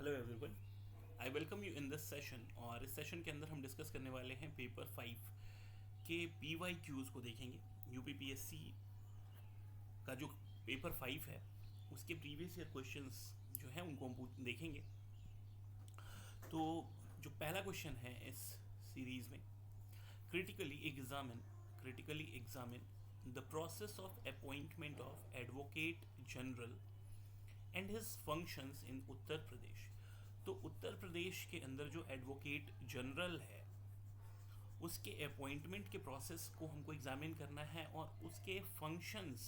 Hello everyone, I welcome you in this session. और इस session के अंदर हम डिस्कस करने वाले हैं पेपर 5 के PYQs को देखेंगे। UPPSC का जो पेपर 5 है उसके प्रीवियस ईयर क्वेश्चंस जो हैं उनको हम देखेंगे। तो जो पहला क्वेश्चन है इस सीरीज में, critically examine the process of appointment of advocate general and his functions in Uttar Pradesh. तो उत्तर प्रदेश के अंदर जो एडवोकेट जनरल है उसके अपॉइंटमेंट के प्रोसेस को हमको एग्जामिन करना है और उसके फंक्शंस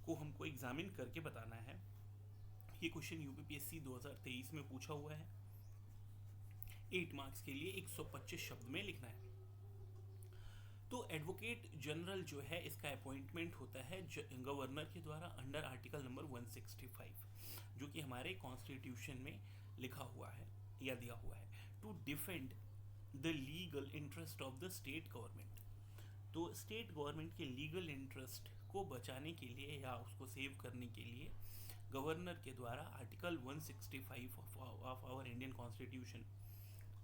को हमको एग्जामिन करके बताना है। ये क्वेश्चन यूपीपीएससी 2023 में पूछा हुआ है। 8 मार्क्स के लिए 125 शब्द में लिखना है। तो एडवोकेट जनरल जो है इसका अपॉइंटमेंट होता है गवर्नर के द्वारा अंडर आर्टिकल नंबर 165, जो कि हमारे कॉन्स्टिट्यूशन में लिखा हुआ है या दिया हुआ है, to defend the legal interest of the state government. तो स्टेट गवर्नमेंट के लीगल इंटरेस्ट को बचाने के लिए या उसको सेव करने के लिए गवर्नर के द्वारा article 165 of our Indian constitution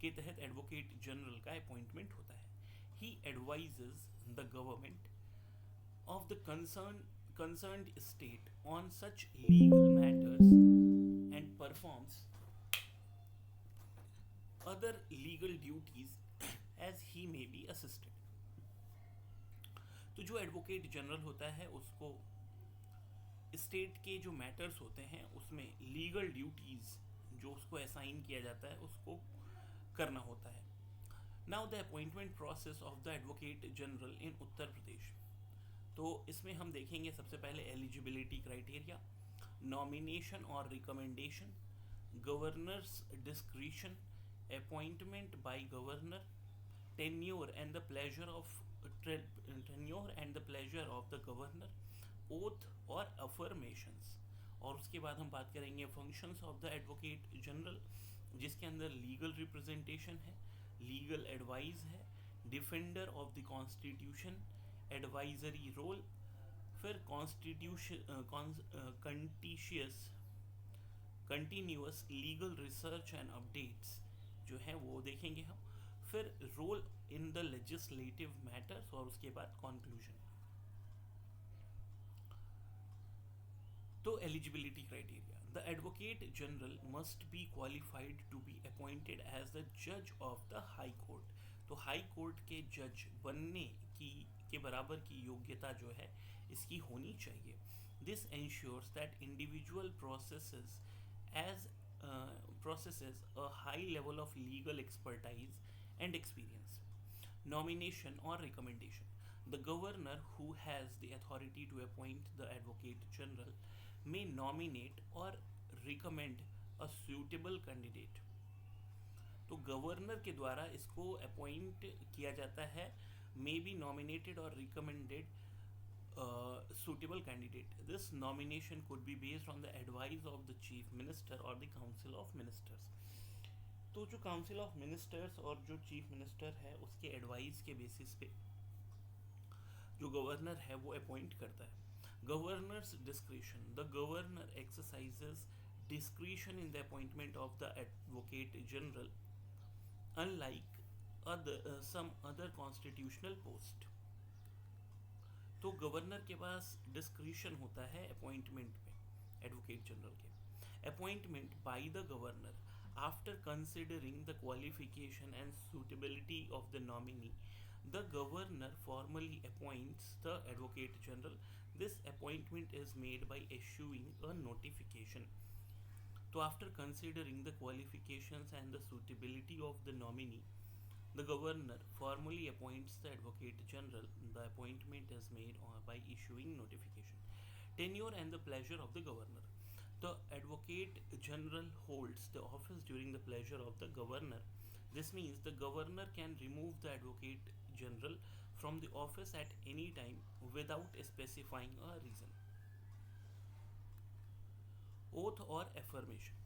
के तहत एडवोकेट जनरल का अपॉइंटमेंट होता है। He advises the government of the concerned state on such legal matters and performs other legal duties as he may be assisted। तो जो advocate general होता है उसको स्टेट के जो मैटर्स होते हैं उसमें लीगल ड्यूटीज जो उसको असाइन किया जाता है उसको करना होता है। Now the appointment process of the advocate general in Uttar Pradesh. तो इसमें हम देखेंगे सबसे पहले एलिजिबिलिटी क्राइटेरिया, नॉमिनेशन और recommendation, governor's discretion, appointment by governor, tenure and the pleasure of the governor, oath और अफर्मेशंस। और उसके बाद हम बात करेंगे functions of the advocate general, जिसके अंदर लीगल रिप्रेजेंटेशन है, लीगल एडवाइस है, defender of the constitution, advisory role, फिर constitution continuous legal research and updates जो है वो देखेंगे हम, फिर role in the legislative matters और उसके बाद कॉन्क्लूजन। तो eligibility criteria, the advocate general must be qualified to be appointed as the जज ऑफ द हाई कोर्ट। तो हाई कोर्ट के जज बनने की के बराबर की योग्यता जो है इसकी होनी चाहिए। This ensures that individual processes a high level of legal expertise and experience. Nomination or recommendation, the governor who has the authority to appoint the advocate general may nominate or recommend a suitable candidate। तो governor के द्वारा इसको appoint किया जाता है, may be nominated और recommended suitable candidate. This nomination could be based on the advice of the chief minister or the council of ministers। तो जो काउंसिल ऑफ मिनिस्टर्स और जो चीफ मिनिस्टर है उसके एडवाइस के बेसिस पे जो गवर्नर है वो अपॉइंट करता है। Governor's discretion, the governor exercises discretion in the appointment of the advocate general unlike some other constitutional post. तो गवर्नर के पास डिस्क्रिशन होता है अपॉइंटमेंट में एडवोकेट जनरल के। Appointment by the governor after considering the qualification and suitability of the nominee, the governor formally appoints the advocate general. This appointment is made by issuing a notification. So after considering the qualifications and the suitability of the nominee, the governor formally appoints the advocate general. The appointment is made by issuing notification. Tenure and the pleasure of the governor. The advocate general holds the office during the pleasure of the governor. This means the governor can remove the advocate general from the office at any time without specifying a reason. Oath or affirmation.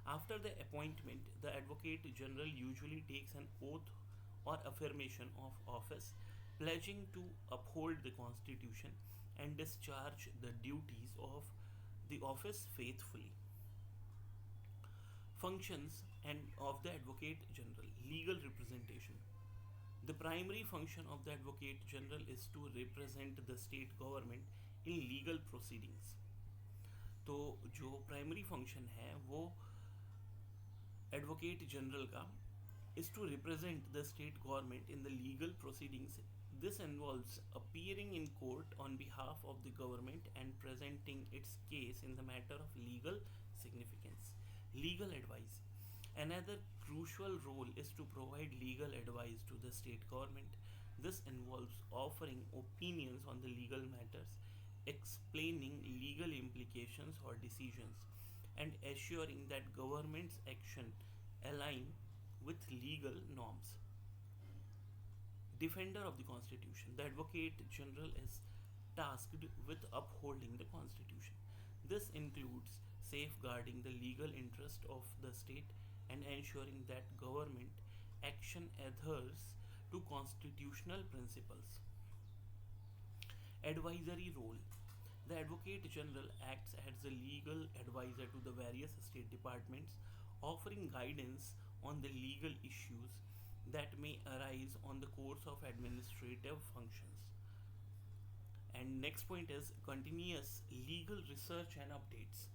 After the appointment, the advocate general usually takes an oath or affirmation of office, pledging to uphold the constitution and discharge the duties of the office faithfully. Functions and of the Advocate General: legal representation. The primary function of the Advocate General is to represent the state government in legal proceedings. तो जो primary function है वो advocate general का is to represent the state government in the legal proceedings. This involves appearing in court on behalf of the government and presenting its case in the matter of legal significance. Legal advice. Another crucial role is to provide legal advice to the state government. This involves offering opinions on the legal matters, explaining legal implications or decisions, and assuring that government's action align with legal norms. Defender of the Constitution. The Advocate General is tasked with upholding the Constitution. This includes safeguarding the legal interest of the state and ensuring that government action adheres to constitutional principles. Advisory role. The Advocate General acts as the legal advisor to the various state departments, offering guidance on the legal issues that may arise on the course of administrative functions. And next point is continuous legal research and updates.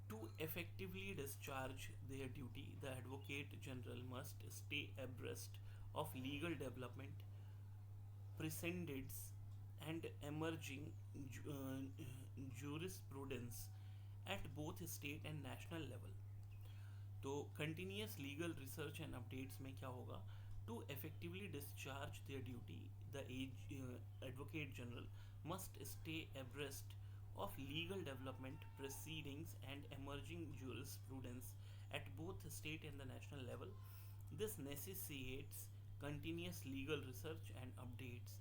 To effectively discharge their duty, the Advocate General must stay abreast of legal development, precedents, and emerging jurisprudence at both state and national level. तो continuous legal research and updates में क्या होगा? To effectively discharge their duty the advocate general must stay abreast of legal development proceedings and emerging jurisprudence at both state and the national level. This necessitates continuous legal research and updates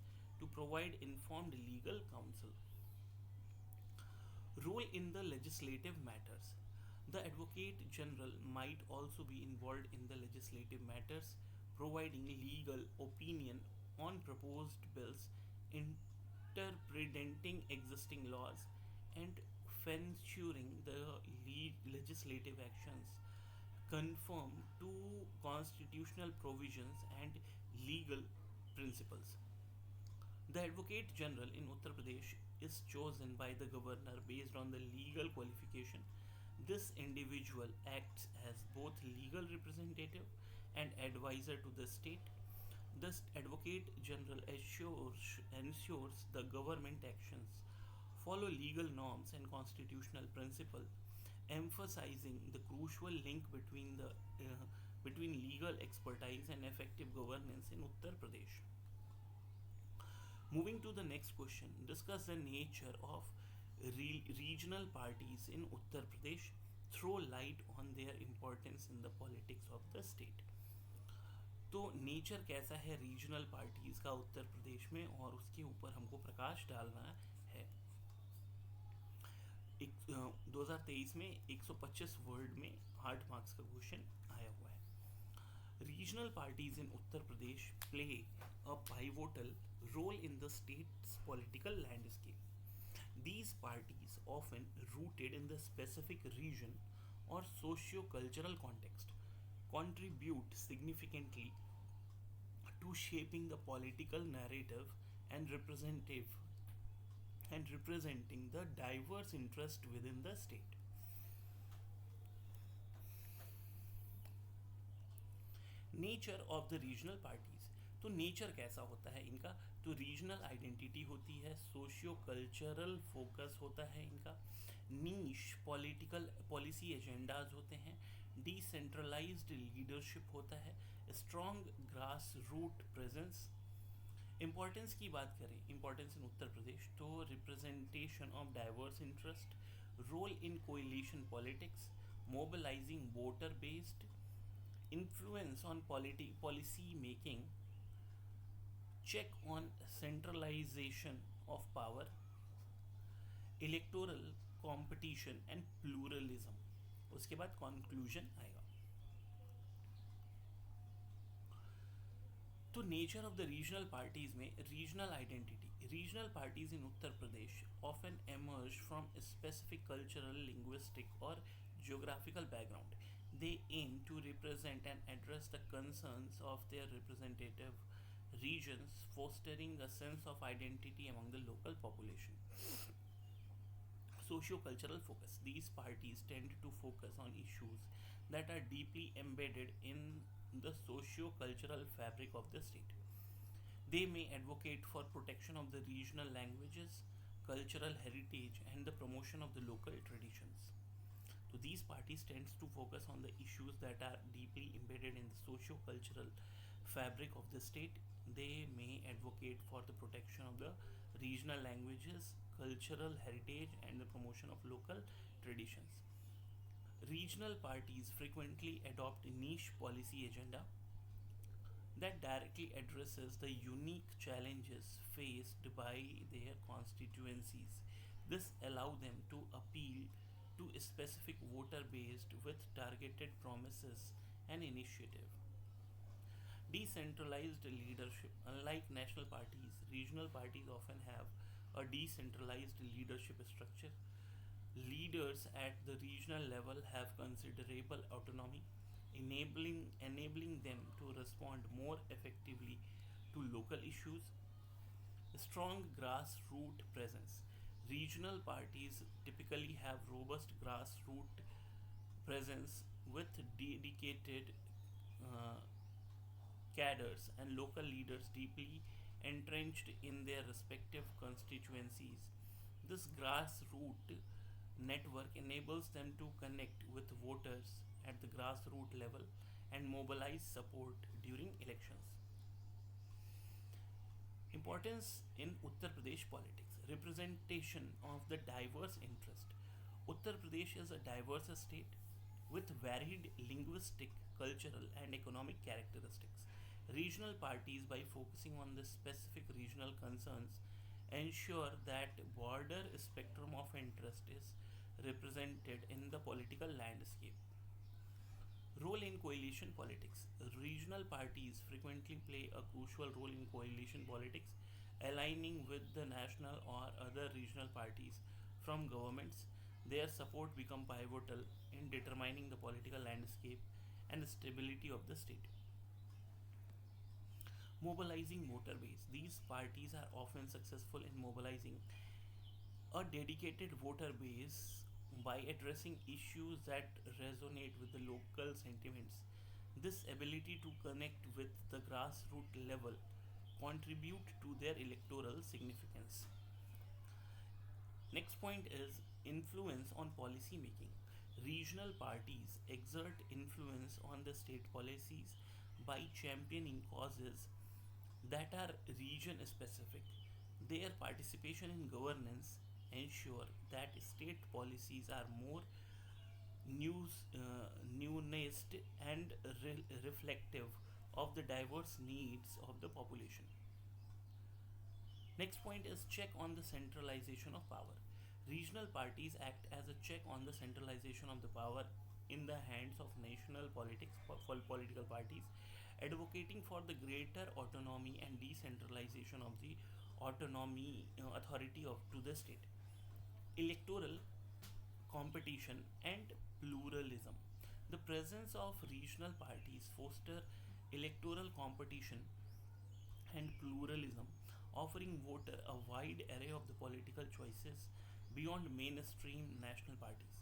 to provide informed legal counsel. Role in the legislative matters. The Advocate General might also be involved in the legislative matters, providing legal opinion on proposed bills, interpreting existing laws, and censuring the legislative actions conform to constitutional provisions and legal principles. The Advocate General in Uttar Pradesh is chosen by the governor based on the legal qualification. This individual acts as both legal representative and advisor to the state. The Advocate General ensures the government actions follow legal norms and constitutional principles, emphasizing the crucial link between legal expertise and effective governance in Uttar Pradesh. Moving to the next question, discuss the nature of regional parties in Uttar Pradesh, throw light on their importance in the politics of the state. तो nature कैसा है regional parties का उत्तर प्रदेश में, और उसके ऊपर हमको प्रकाश डालना है। 2023 में 125 वर्ड में 8 मार्क्स का क्वेश्चन आया हुआ है। Regional parties in Uttar Pradesh play a pivotal role in the state's political landscape. These parties, often rooted in the specific region or socio-cultural context, contribute significantly to shaping the political narrative and representing the diverse interest within the state. Nature of the regional parties, तो nature कैसा होता है इनका? तो regional identity होती है, socio cultural focus होता है इनका, नीश पॉलिटिकल पॉलिसी एजेंडाज होते हैं, डिसेंट्रलाइज्ड लीडरशिप होता है, strong grass root presence. Importance की बात करें, इम्पोर्टेंस इन उत्तर प्रदेश, तो representation of diverse interest, role in coalition politics, mobilizing voter based, influence on policy making, check on centralization of power, electoral competition and pluralism। उसके बाद conclusion आएगा। तो nature of the regional parties में regional identity, regional parties in Uttar Pradesh often emerge from a specific cultural, linguistic or geographical background. They aim to represent and address the concerns of their representative regions, fostering a sense of identity among the local population. Socio-cultural focus. These parties tend to focus on issues that are deeply embedded in the socio-cultural fabric of the state. They may advocate for protection of the regional languages, cultural heritage, and the promotion of the local traditions. So these parties tend to focus on the issues that are deeply embedded in the socio-cultural fabric of the state. They may advocate for the protection of the regional languages, cultural heritage, and the promotion of local traditions. Regional parties frequently adopt a niche policy agenda that directly addresses the unique challenges faced by their constituencies. This allows them to appeal to a specific voter base with targeted promises and initiative. Decentralized leadership. Unlike national parties, regional parties often have a decentralized leadership structure. Leaders at the regional level have considerable autonomy, enabling them to respond more effectively to local issues. Strong grassroots presence. Regional parties typically have robust grassroots presence with dedicated uh, cadres and local leaders deeply entrenched in their respective constituencies. This grassroots network enables them to connect with voters at the grassroots level and mobilize support during elections. Importance in Uttar Pradesh politics. Representation of the diverse interest. Uttar Pradesh is a diverse state with varied linguistic, cultural, and economic characteristics. Regional parties, by focusing on the specific regional concerns, ensure that broader spectrum of interest is represented in the political landscape. Role in coalition politics. Regional parties frequently play a crucial role in coalition politics, aligning with the national or other regional parties from governments. Their support become pivotal in determining the political landscape and the stability of the state. Mobilizing voter base. These parties are often successful in mobilizing a dedicated voter base by addressing issues that resonate with the local sentiments. This ability to connect with the grassroots level contribute to their electoral significance. Next point is influence on policy making. Regional parties exert influence on the state policies by championing causes that are region specific. Their participation in governance ensure that state policies are more nuanced and reflective of the diverse needs of the population. Next point is check on the centralization of power. Regional parties act as a check on the centralization of the power in the hands of national politics for political parties, advocating for the greater autonomy and decentralization of the autonomy authority of to the state. Electoral competition and pluralism. The presence of regional parties foster electoral competition and pluralism, offering voter a wide array of the political choices beyond mainstream national parties.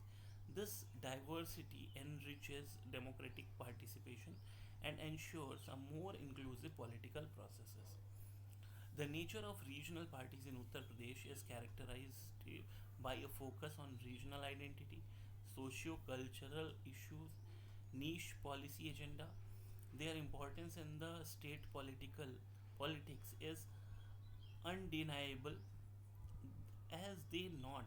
This diversity enriches democratic participation and ensures a more inclusive political processes. The nature of regional parties in Uttar Pradesh is characterized by a focus on regional identity, socio-cultural issues, niche policy agenda. Their importance in the state political politics is undeniable as they not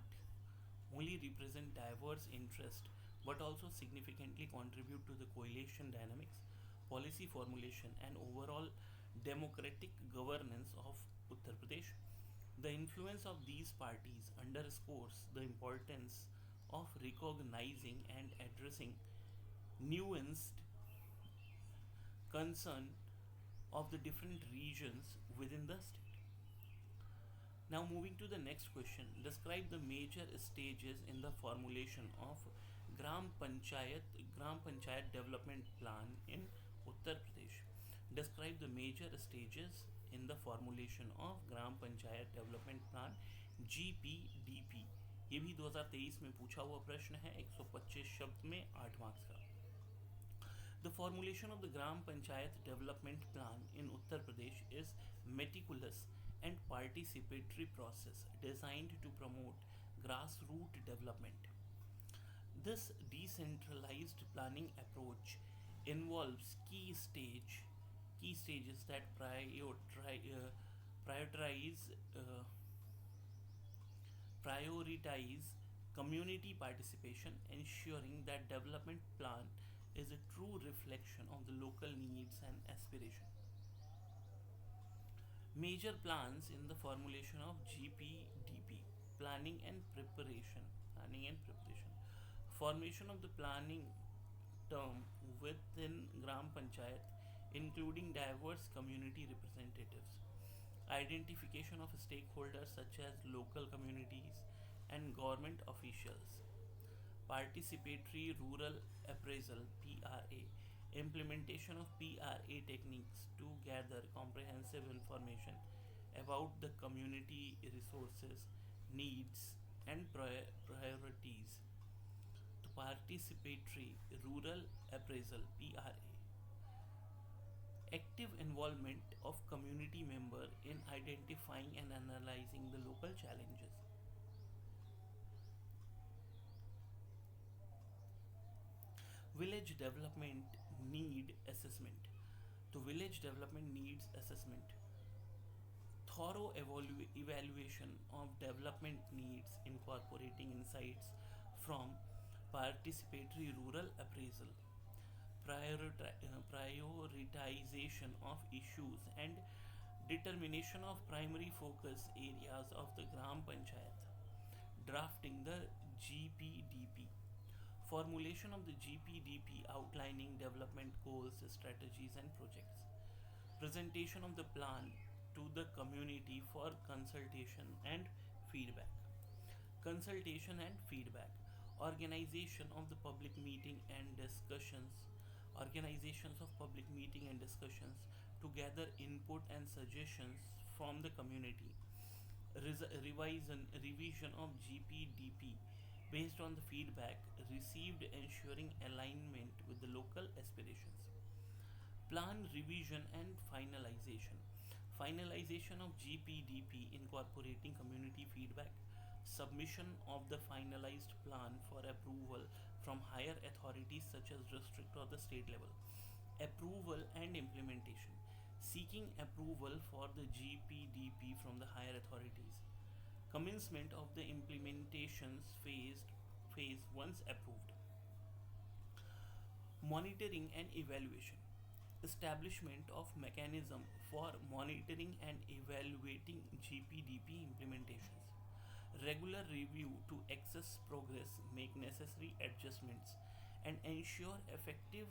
only represent diverse interests but also significantly contribute to the coalition dynamics, policy formulation, and overall democratic governance of Uttar Pradesh. The influence of these parties underscores the importance of recognizing and addressing nuanced concern of the different regions within the state. Now, moving to the next question, describe the major stages in the formulation of gram panchayat development plan in Uttar Pradesh. Describe the major stages in the formulation of gram panchayat development plan GPDP. ये भी 2023 में पूछा हुआ प्रश्न है, 125 शब्द में 8 marks का. The formulation of the Gram Panchayat Development Plan in Uttar Pradesh is meticulous and participatory process designed to promote grassroots development. This decentralized planning approach involves key stages that prioritize uh, prioritize community participation, ensuring that development plan is a true reflection of the local needs and aspiration. Major plans in the formulation of GPDP. Planning and preparation. Formation of the planning term within Gram Panchayat, including diverse community representatives. Identification of stakeholders such as local communities and government officials. Participatory Rural Appraisal (PRA). Implementation of PRA techniques to gather comprehensive information about the community resources, needs, and priorities. The Participatory Rural Appraisal (PRA). Active involvement of community member in identifying and analyzing the local challenges. Village development need assessment. To village development needs assessment. Thorough evaluation of development needs incorporating insights from participatory rural appraisal. Prioritization of issues and determination of primary focus areas of the Gram Panchayat. Drafting the GPDP. Formulation of the GPDP outlining development goals, strategies, and projects. Presentation of the plan to the community for consultation and feedback. Consultation and feedback. Organization of the public meeting and discussions. Organizations of public meeting and discussions to gather input and suggestions from the community. Revision of GPDP based on the feedback received, ensuring alignment with the local aspirations. Plan revision and finalization. Finalization of GPDP incorporating community feedback. Submission of the finalized plan for approval from higher authorities such as district or the state level. Approval and implementation. Seeking approval for the GPDP from the higher authorities. Commencement of the implementations phase once approved. Monitoring and evaluation. Establishment of mechanism for monitoring and evaluating GPDP implementations. Regular review to assess progress, make necessary adjustments, and ensure effective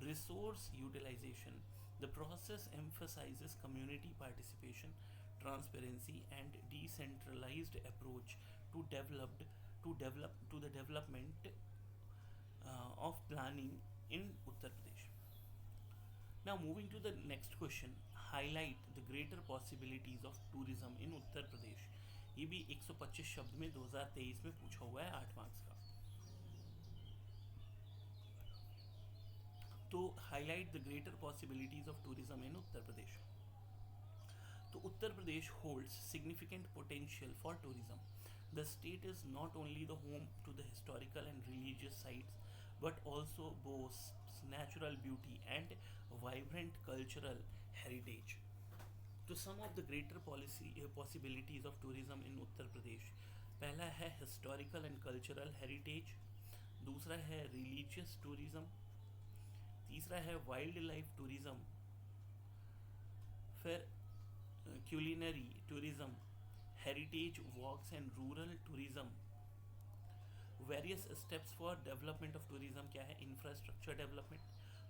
resource utilization. The process emphasizes community participation, transparency, and decentralized approach to the development of planning in Uttar Pradesh. Now moving to the next question, highlight the greater possibilities of tourism in Uttar Pradesh. ये भी 125 शब्द में 2023 में पूछा हुआ है 8 marks का. तो highlight the greater possibilities of tourism in Uttar Pradesh. तो Uttar Pradesh holds significant potential for tourism. The state is not only the home to the historical and religious sites but also boasts natural beauty and vibrant cultural heritage. तो some of the greater possibilities of tourism in Uttar Pradesh. पहला है historical and cultural heritage, दूसरा है religious tourism, तीसरा है wildlife tourism, फिर culinary tourism, heritage walks and rural tourism. Various steps for development of tourism क्या है? Infrastructure development,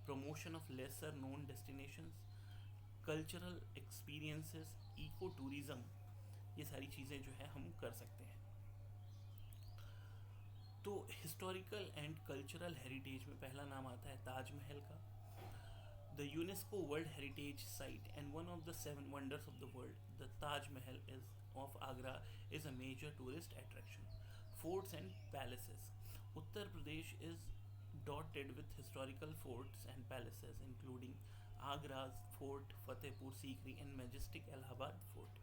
promotion of lesser known destinations, cultural experiences, eco tourism. ये सारी चीज़ें जो है हम कर सकते हैं. तो हिस्टोरिकल एंड कल्चरल हेरिटेज में पहला नाम आता है ताजमहल का. The UNESCO World Heritage Site and one of the seven wonders of the world, the Taj Mahal is of Agra is a major tourist attraction. Forts and palaces. Uttar Pradesh is dotted with historical forts and palaces, including Agra's Fort Fatehpur Sikri and majestic Allahabad Fort.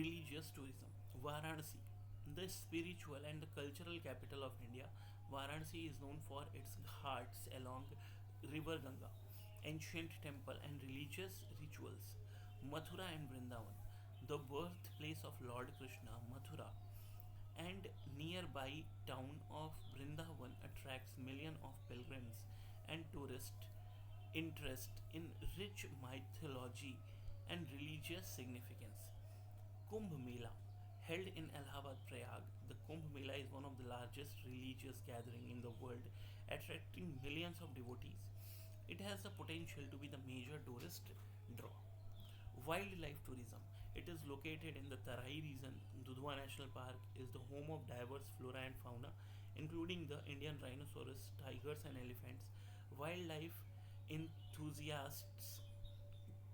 Religious tourism. Varanasi, the spiritual and the cultural capital of India. Varanasi is known for its ghats along river Ganga, ancient temple and religious rituals. Mathura and Vrindavan, the birthplace of Lord Krishna. Mathura and nearby town of Vrindavan attracts millions of pilgrims and tourists interest in rich mythology and religious significance. Kumbh Mela, held in Allahabad, Prayag, the Kumbh Mela is one of the largest religious gatherings in the world, attracting millions of devotees. It has the potential to be the major tourist draw. Wildlife tourism. It is located in the Tarai region. Dudhwa National Park is the home of diverse flora and fauna, including the Indian rhinoceros, tigers, and elephants. Wildlife enthusiasts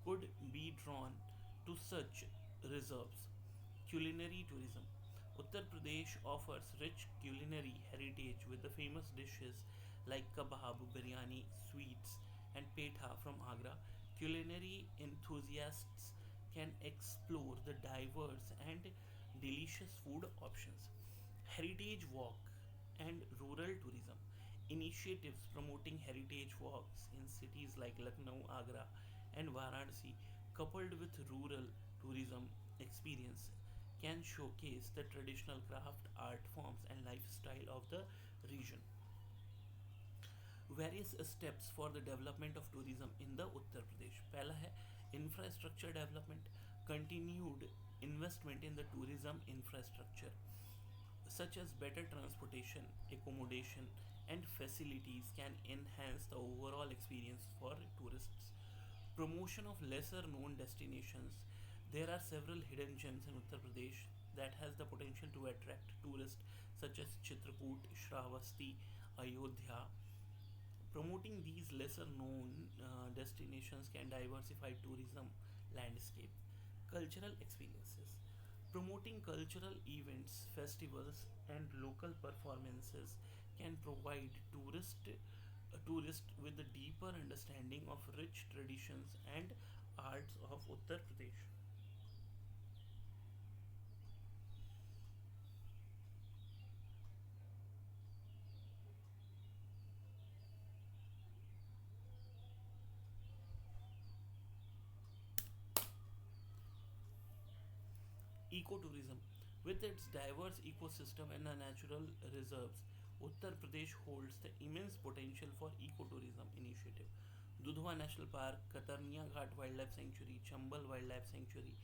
could be drawn to such reserves. Culinary tourism. Uttar Pradesh offers rich culinary heritage with the famous dishes like kebab, biryani, sweets, and petha from Agra. Culinary enthusiasts can explore the diverse and delicious food options. Heritage walk and rural tourism. Initiatives promoting heritage walks in cities like Lucknow, Agra, and Varanasi, coupled with rural tourism experience, can showcase the traditional craft, art forms, and lifestyle of the region. Various steps for the development of tourism in the Uttar Pradesh. पहला है infrastructure development, continued investment in the tourism infrastructure such as better transportation, accommodation, and facilities can enhance the overall experience for tourists. Promotion of lesser known destinations. There are several hidden gems in Uttar Pradesh that has the potential to attract tourists such as Chitrakoot, Shravasti, Ayodhya. Promoting these lesser known destinations can diversify tourism landscape. Cultural experiences. Promoting cultural events, festivals, and local performances can provide tourists with a deeper understanding of rich traditions and arts of Uttar Pradesh. Ecotourism. With its diverse ecosystem and natural reserves, Uttar Pradesh holds the immense potential for ecotourism initiative. Dudhwa National Park, Katarnia Ghat Wildlife Sanctuary, Chambal Wildlife Sanctuary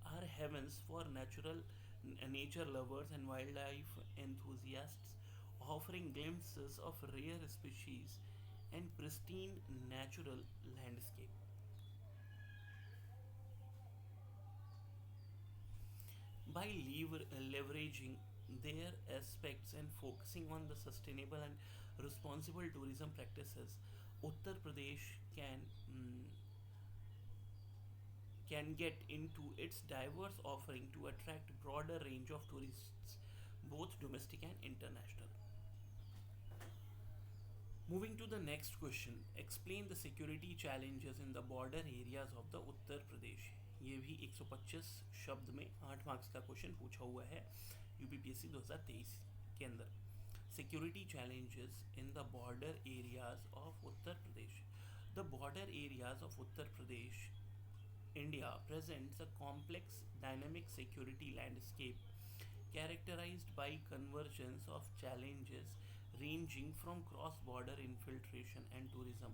are heavens for nature lovers and wildlife enthusiasts, offering glimpses of rare species and pristine natural landscape. By leveraging their aspects and focusing on the sustainable and responsible tourism practices, Uttar Pradesh can get into its diverse offering to attract broader range of tourists, both domestic and international. Moving to the next question, explain the security challenges in the border areas of the Uttar Pradesh. ये भी 125 शब्द में 8 marks का question पूछा हुआ है UPPSC 2023 के अंदर. Security challenges in the border areas of Uttar Pradesh. The border areas of Uttar Pradesh, India presents a complex dynamic security landscape characterized by convergence of challenges ranging from cross-border infiltration and tourism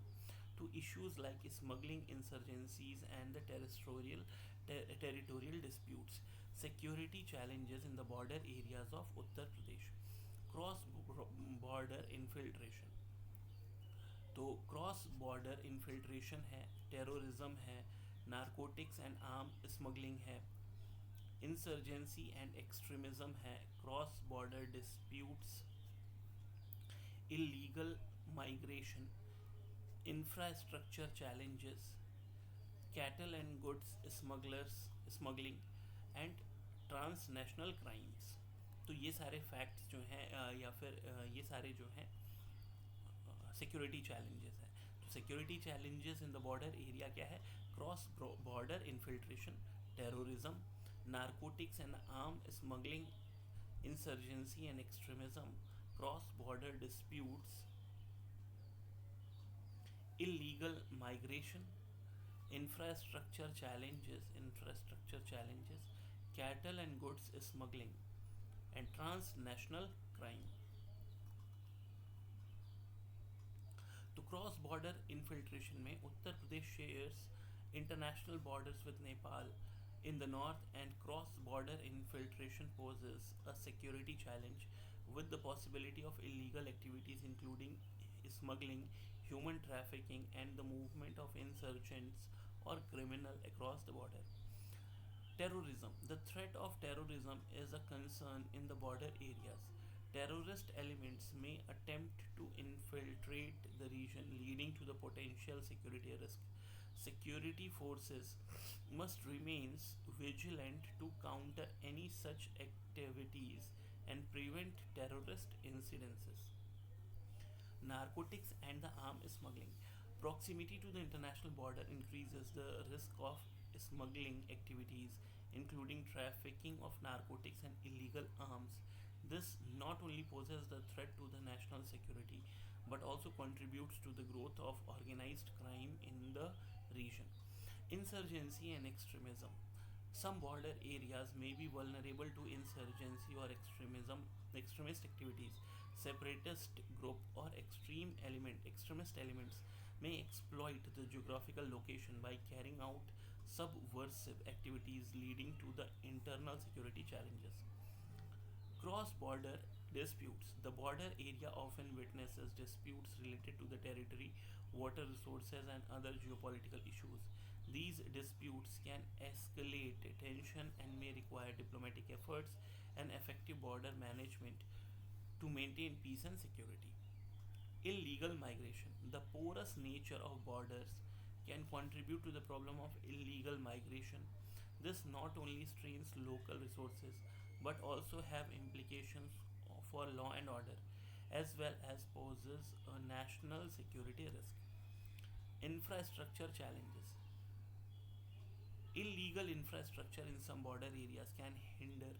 to issues like smuggling, insurgencies, and the territorial disputes. Security challenges in the border areas of Uttar Pradesh. Cross-border infiltration. तो cross border infiltration है, terrorism है, narcotics and arm smuggling है, insurgency and extremism है, cross border disputes, illegal migration, infrastructure challenges, cattle and goods smuggling and transnational crimes. तो ये सारे facts जो हैं या फिर ये सारे जो हैं सिक्योरिटी चैलेंजेस हैं। तो security challenges in the border area क्या है? Cross border infiltration, terrorism, narcotics and arm smuggling, insurgency and extremism, cross border disputes, illegal migration, infrastructure challenges, cattle and goods smuggling, and transnational crime. तो cross border infiltration में Uttar Pradesh shares international borders with Nepal in the north, and cross-border infiltration poses a security challenge with the possibility of illegal activities including smuggling, human trafficking, and the movement of insurgents or criminal across the border. Terrorism. The threat of terrorism is a concern in the border areas. Terrorist elements may attempt to infiltrate the region, leading to the potential security risk. Security forces must remain vigilant to counter any such activities and prevent terrorist incidences. Narcotics and the arms smuggling. Proximity to the international border increases the risk of smuggling activities, including trafficking of narcotics and illegal arms. This not only poses the threat to the national security but also contributes to the growth of organized crime in the region. Insurgency and extremism. Some border areas may be vulnerable to insurgency or extremist activities. Separatist group or extremist elements may exploit the geographical location by carrying out subversive activities, leading to the internal security challenges. Cross-border disputes. The border area often witnesses disputes related to the territory, water resources, and other geopolitical issues. These disputes can escalate tension and may require diplomatic efforts and effective border management to maintain peace and security. Illegal migration. The porous nature of borders can contribute to the problem of illegal migration. This not only strains local resources but also have implications for law and order as well as poses a national security risk. Infrastructure challenges. Illegal infrastructure in some border areas can hinder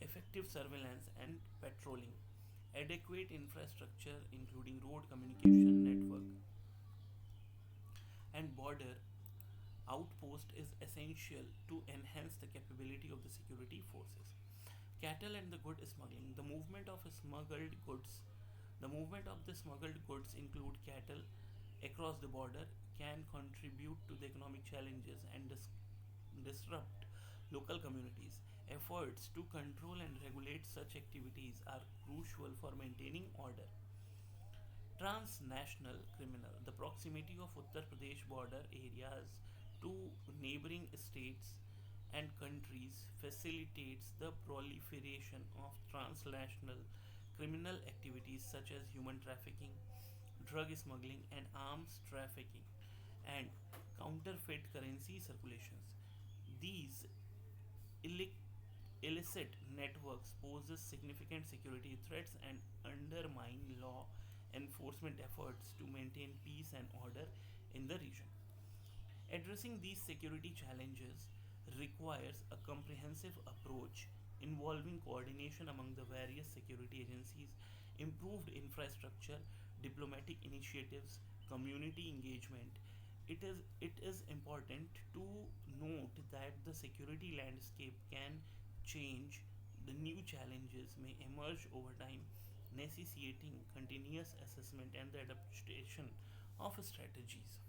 effective surveillance and patrolling. Adequate infrastructure, including road communication network and border outpost, is essential to enhance the capability of the security forces. Cattle and the good smuggling. The movement of the smuggled goods include cattle across the border can contribute to the economic challenges and disrupt local communities. Efforts to control and regulate such activities are crucial for maintaining order. Transnational criminal. The proximity of Uttar Pradesh border areas to neighboring states and countries facilitates the proliferation of transnational criminal activities such as human trafficking, drug smuggling, and arms trafficking, and counterfeit currency circulations. These illicit networks poses significant security threats and undermine law enforcement efforts to maintain peace and order in the region. Addressing these security challenges requires a comprehensive approach involving coordination among the various security agencies, improved infrastructure, diplomatic initiatives, community engagement. It is important to note that the security landscape can change. The new challenges may emerge over time, necessitating continuous assessment and the adaptation of strategies.